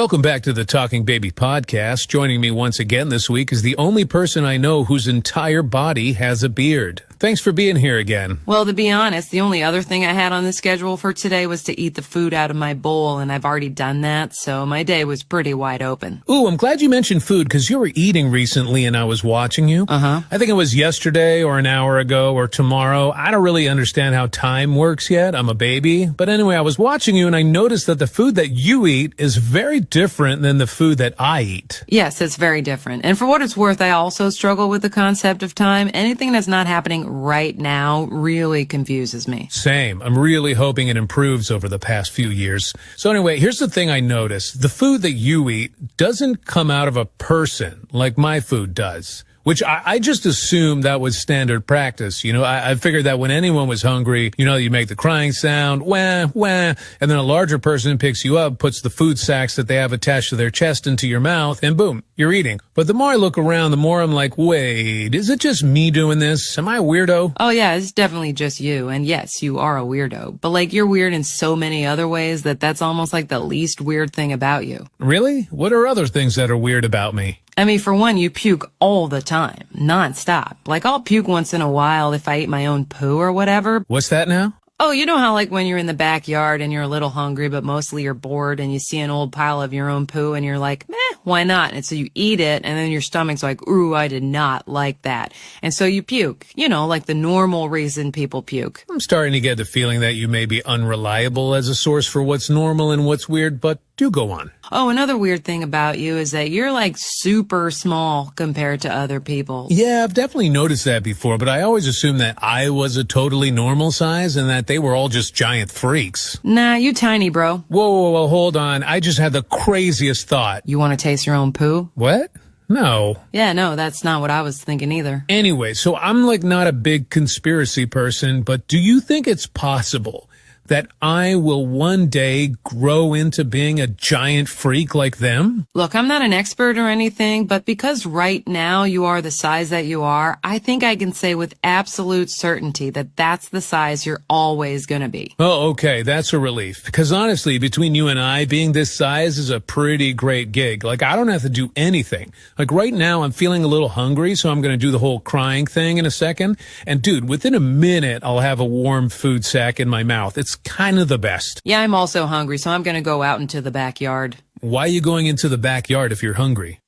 Welcome back to the Talking Baby podcast. Joining me once again this week is the only person I know whose entire body has a beard. Thanks for being here again. Well, to be honest, the only other thing I had on the schedule for today was to eat the food out of my bowl, and I've already done that, so my day was pretty wide open. Ooh, I'm glad you mentioned food, because you were eating recently and I was watching you. I think it was yesterday or an hour ago or tomorrow. I don't really understand how time works yet. I'm a baby. But anyway, I was watching you and I noticed that the food that you eat is very different than the food that I eat. Yes, it's very different. And for what it's worth, I also struggle with the concept of time. Anything that's not happening right now really confuses me. Same. I'm really hoping it improves over the past few years. So anyway, here's the thing I noticed. The food that you eat doesn't come out of a person like my food does. Which I just assumed that was standard practice. You know, I figured that when anyone was hungry, you know, you make the crying sound, wah, wah, and then a larger person picks you up, puts the food sacks that they have attached to their chest into your mouth, and boom, you're eating. But the more I look around, the more I'm like, wait, is it just me doing this? Am I a weirdo? Oh yeah, it's definitely just you. And yes, you are a weirdo. But like, you're weird in so many other ways that's almost like the least weird thing about you. Really? What are other things that are weird about me? I mean, for one, you puke all the time, nonstop. Like, I'll puke once in a while if I eat my own poo or whatever. What's that now? Oh, you know how like when you're in the backyard and you're a little hungry, but mostly you're bored and you see an old pile of your own poo and you're like, meh, why not? And so you eat it and then your stomach's like, ooh, I did not like that. And so you puke, you know, like the normal reason people puke. I'm starting to get the feeling that you may be unreliable as a source for what's normal and what's weird, but do go on. Oh, another weird thing about you is that you're like super small compared to other people. Yeah, I've definitely noticed that before, but I always assumed that I was a totally normal size and that they were all just giant freaks. Nah, you tiny, bro. Whoa, hold on. I just had the craziest thought. You want to taste your own poo? What? No. Yeah, no, that's not what I was thinking either. Anyway, so I'm like not a big conspiracy person, but do you think it's possible that I will one day grow into being a giant freak like them? Look, I'm not an expert or anything, but because right now you are the size that you are, I think I can say with absolute certainty that that's the size you're always gonna be. Oh, okay, that's a relief. Because honestly, between you and I, being this size is a pretty great gig. Like, I don't have to do anything. Like, right now, I'm feeling a little hungry, so I'm gonna do the whole crying thing in a second. And dude, within a minute, I'll have a warm food sack in my mouth. It's kind of the best. Yeah, I'm also hungry, so I'm gonna go out into the backyard. Why are you going into the backyard if you're hungry?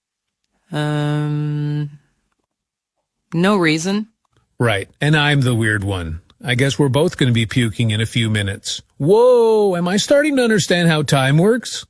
No reason. Right, and I'm the weird one. I guess we're both going to be puking in a few minutes. Whoa, am I starting to understand how time works?